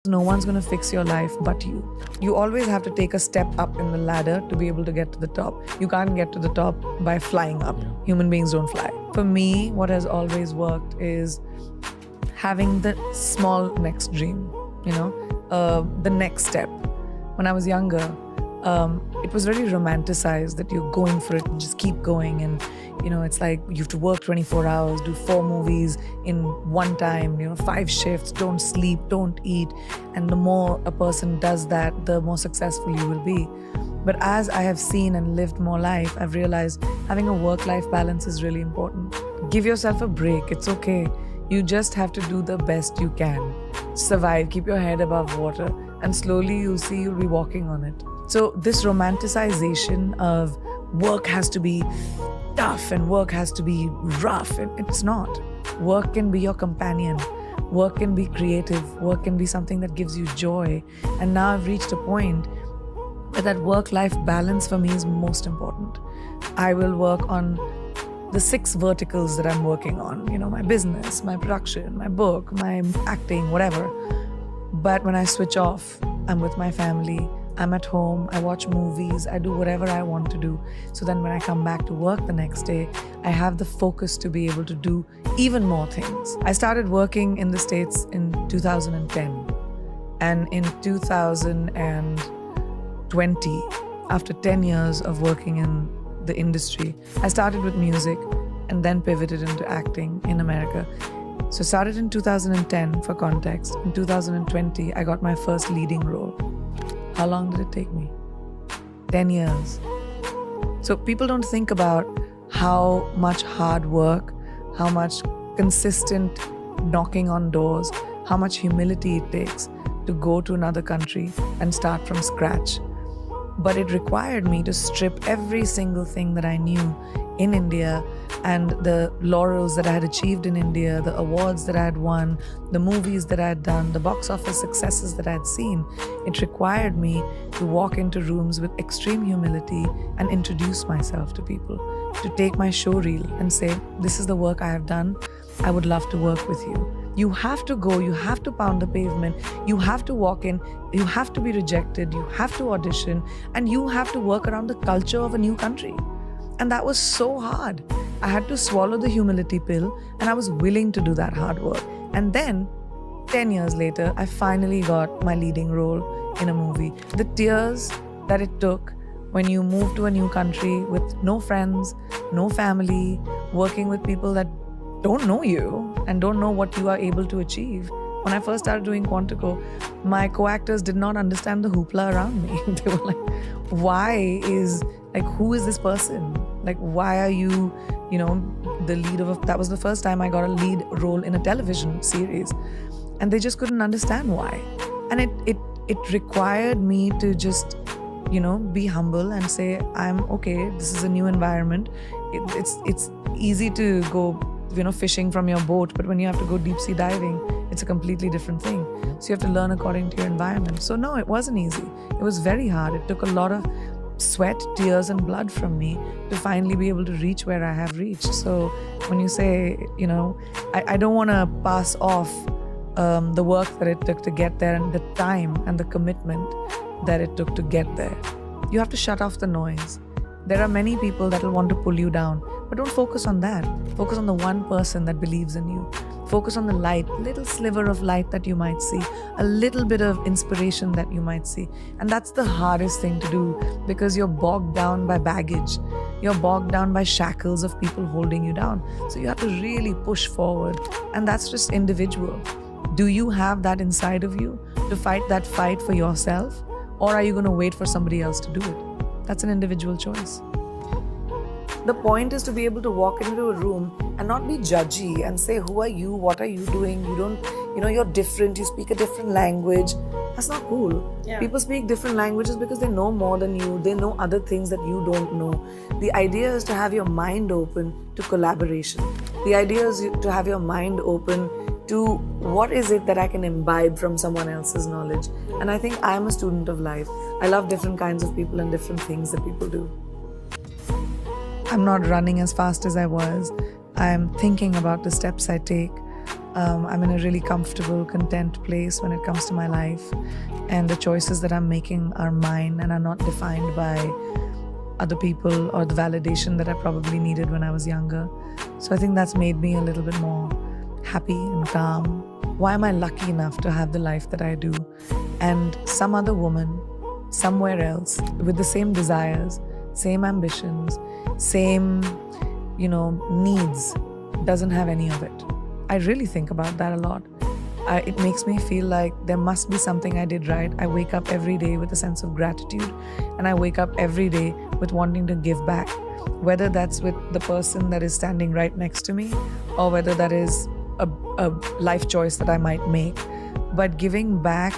No one's going to fix your life but you. You always have to take a step up in the ladder to be able to get to the top. You can't get to the top by flying up. Human beings don't fly. For me, what has always worked is having the small next dream, the next step. When I was younger, it was very romanticized that you're going for it and just keep going. And, it's like you have to work 24 hours, do 4 movies in one time, 5 shifts, don't sleep, don't eat. And the more a person does that, the more successful you will be. But as I have seen and lived more life, I've realized having a work-life balance is really important. Give yourself a break. It's okay. You just have to do the best you can. Survive, keep your head above water, and slowly you'll see you'll be walking on it. So this romanticization of work has to be tough and work has to be rough, and it's not. Work can be your companion. Work can be creative. Work can be something that gives you joy. And now I've reached a point where that work-life balance for me is most important. I will work on the 6 verticals that I'm working on, my business, my production, my book, my acting, whatever. But when I switch off, I'm with my family, I'm at home, I watch movies, I do whatever I want to do. So then when I come back to work the next day, I have the focus to be able to do even more things. I started working in the States in 2010. And in 2020, after 10 years of working in the industry, I started with music and then pivoted into acting in America. So started in 2010 for context. In 2020, I got my first leading role. How long did it take me? 10 years. So people don't think about how much hard work, how much consistent knocking on doors, how much humility it takes to go to another country and start from scratch. But it required me to strip every single thing that I knew in India and the laurels that I had achieved in India, the awards that I had won, the movies that I had done, the box office successes that I had seen. It required me to walk into rooms with extreme humility and introduce myself to people, to take my show reel and say, this is the work I have done. I would love to work with you. You have to go, you have to pound the pavement, you have to walk in, you have to be rejected, you have to audition, and you have to work around the culture of a new country. And that was so hard. I had to swallow the humility pill, and I was willing to do that hard work. And then, 10 years later, I finally got my leading role in a movie. The tears that it took when you move to a new country with no friends, no family, working with people that don't know you and don't know what you are able to achieve. When I first started doing Quantico, my co-actors did not understand the hoopla around me. They were like, who is this person? Why are you, the lead of that was the first time I got a lead role in a television series. And they just couldn't understand why. And it required me to just, be humble and say, I'm okay, this is a new environment. It's easy to go fishing from your boat, but when you have to go deep sea diving, it's a completely different thing. So you have to learn according to your environment. So no, it wasn't easy. It was very hard. It took a lot of sweat, tears, and blood from me to finally be able to reach where I have reached. So when you say, I don't want to pass off the work that it took to get there and the time and the commitment that it took to get there. You have to shut off the noise. There are many people that will want to pull you down, but don't focus on that. Focus on the one person that believes in you. Focus on the light, little sliver of light that you might see, a little bit of inspiration that you might see. And that's the hardest thing to do because you're bogged down by baggage. You're bogged down by shackles of people holding you down. So you have to really push forward. And that's just individual. Do you have that inside of you to fight that fight for yourself? Or are you going to wait for somebody else to do it? That's an individual choice. The point is to be able to walk into a room and not be judgy and say, who are you? What are you doing? You're different. You speak a different language. That's not cool. Yeah. People speak different languages because they know more than you. They know other things that you don't know. The idea is to have your mind open to collaboration. The idea is to have your mind open to what is it that I can imbibe from someone else's knowledge. And I think I'm a student of life. I love different kinds of people and different things that people do. I'm not running as fast as I was. I'm thinking about the steps I take. I'm in a really comfortable, content place when it comes to my life. And the choices that I'm making are mine and are not defined by other people or the validation that I probably needed when I was younger. So I think that's made me a little bit more happy and calm. Why am I lucky enough to have the life that I do? And some other woman, somewhere else, with the same desires, same ambitions, same, needs, doesn't have any of it. I really think about that a lot. It makes me feel like there must be something I did right. I wake up every day with a sense of gratitude, and I wake up every day with wanting to give back, whether that's with the person that is standing right next to me or whether that is a life choice that I might make. But giving back,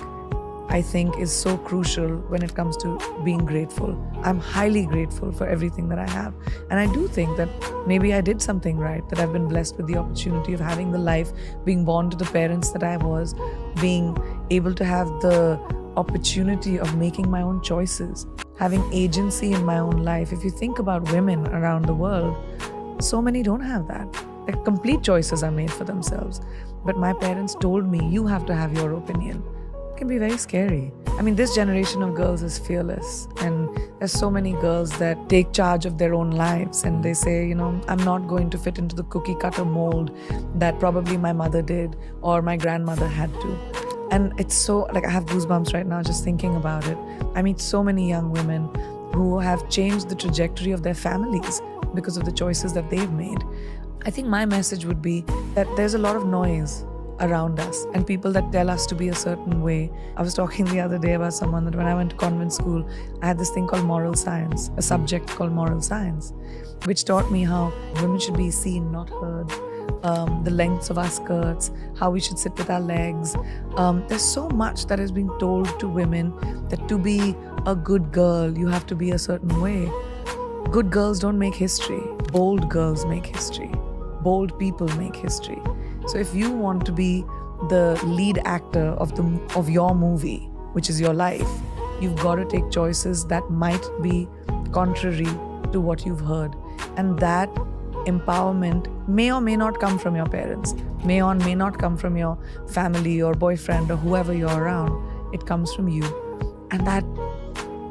I think, is so crucial when it comes to being grateful. I'm highly grateful for everything that I have. And I do think that maybe I did something right, that I've been blessed with the opportunity of having the life, being born to the parents that I was, being able to have the opportunity of making my own choices, having agency in my own life. If you think about women around the world, so many don't have that. Like, complete choices are made for themselves. But my parents told me, you have to have your opinion. Can be very scary. I mean, this generation of girls is fearless, and there's so many girls that take charge of their own lives, and they say, I'm not going to fit into the cookie cutter mold that probably my mother did or my grandmother had to. And it's so, I have goosebumps right now just thinking about it. I meet so many young women who have changed the trajectory of their families because of the choices that they've made. I think my message would be that there's a lot of noise around us and people that tell us to be a certain way. I was talking the other day about someone that when I went to convent school, I had this thing called moral science, a subject called moral science, which taught me how women should be seen, not heard, the lengths of our skirts, how we should sit with our legs. There's so much that is being told to women that to be a good girl, you have to be a certain way. Good girls don't make history. Bold girls make history. Bold people make history. So if you want to be the lead actor of your movie, which is your life, you've got to take choices that might be contrary to what you've heard. And that empowerment may or may not come from your parents, may or may not come from your family or boyfriend or whoever you're around. It comes from you. And that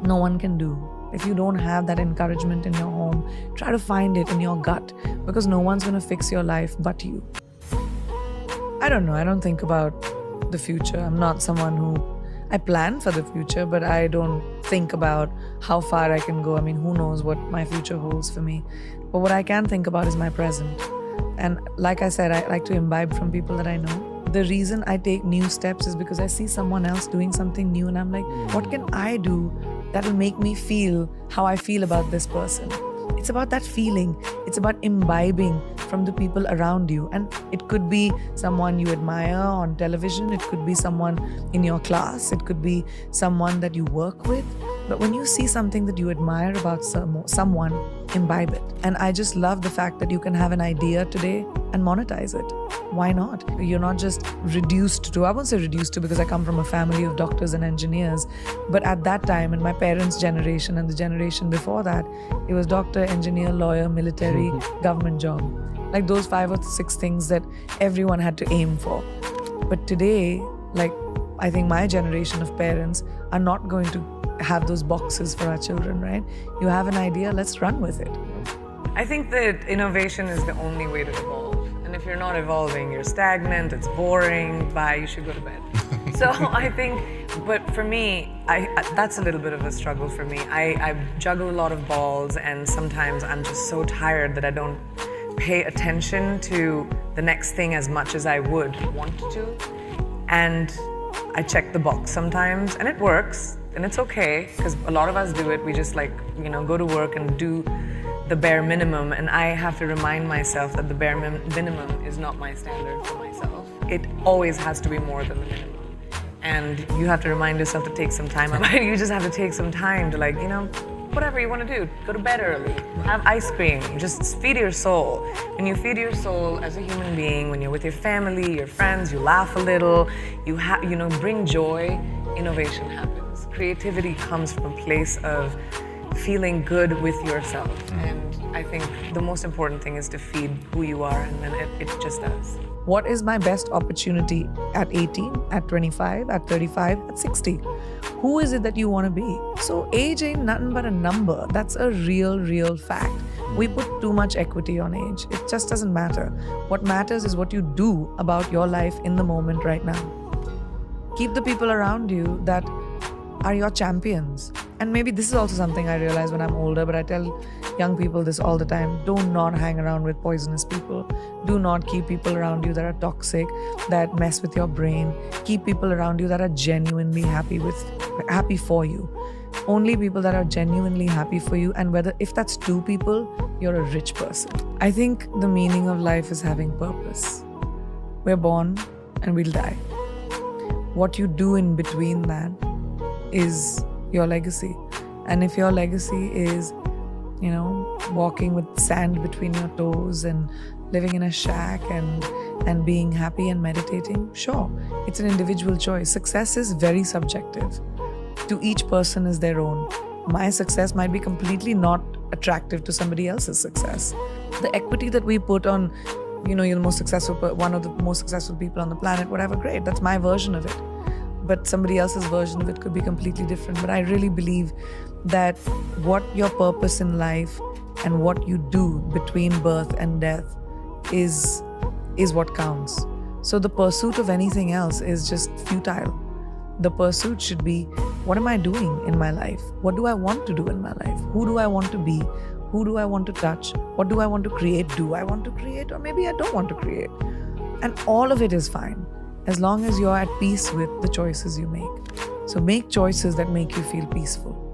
no one can do. If you don't have that encouragement in your home, try to find it in your gut, because no one's going to fix your life but you. I don't know. I don't think about the future. I'm not someone I plan for the future, but I don't think about how far I can go. I mean, who knows what my future holds for me. But what I can think about is my present. And like I said, I like to imbibe from people that I know. The reason I take new steps is because I see someone else doing something new and I'm like, what can I do that will make me feel how I feel about this person? It's about that feeling. It's about imbibing from the people around you. And it could be someone you admire on television. It could be someone in your class. It could be someone that you work with. But when you see something that you admire about someone, imbibe it. And I just love the fact that you can have an idea today and monetize it. Why not? You're not just reduced to, I won't say reduced to because I come from a family of doctors and engineers, but at that time, in my parents' generation and the generation before that, it was doctor, engineer, lawyer, military, government job. Like those 5 or 6 things that everyone had to aim for. But today, I think my generation of parents are not going to have those boxes for our children, right? You have an idea, let's run with it. I think that innovation is the only way to evolve. And if you're not evolving, you're stagnant, it's boring, bye, you should go to bed. So I think, but for me, that's a little bit of a struggle for me. I juggle a lot of balls, and sometimes I'm just so tired that I don't pay attention to the next thing as much as I would want to. And I check the box sometimes, and it works, and it's okay, because a lot of us do it. We just go to work and do the bare minimum, and I have to remind myself that the bare minimum is not my standard for myself. It always has to be more than the minimum. And you have to remind yourself to take some time. You just have to take some time to whatever you want to do. Go to bed early, have ice cream, just feed your soul. When you feed your soul as a human being, when you're with your family, your friends, you laugh a little, you bring joy, innovation happens. Creativity comes from a place of feeling good with yourself. And I think the most important thing is to feed who you are, and then it just does. What is my best opportunity at 18, at 25, at 35, at 60? Who is it that you want to be? So age ain't nothing but a number. That's a real fact. We put too much equity on age. It just doesn't matter. What matters is what you do about your life in the moment right now. Keep the people around you that are your champions. And maybe this is also something I realize when I'm older, but I tell young people this all the time. Do not hang around with poisonous people. Do not keep people around you that are toxic, that mess with your brain. Keep people around you that are genuinely happy for you. Only people that are genuinely happy for you, and if that's two people, you're a rich person. I think the meaning of life is having purpose. We're born and we'll die. What you do in between that is your legacy. And if your legacy is, walking with sand between your toes and living in a shack and being happy and meditating, sure, it's an individual choice. Success is very subjective. To each person is their own. My success might be completely not attractive to somebody else's success. The equity that we put on, you're the most successful, one of the most successful people on the planet, whatever, great. That's my version of it. But somebody else's version of it could be completely different. But I really believe that what your purpose in life and what you do between birth and death is what counts. So the pursuit of anything else is just futile. The pursuit should be, what am I doing in my life? What do I want to do in my life? Who do I want to be? Who do I want to touch? What do I want to create? Do I want to create? Or maybe I don't want to create. And all of it is fine, as long as you're at peace with the choices you make. So make choices that make you feel peaceful.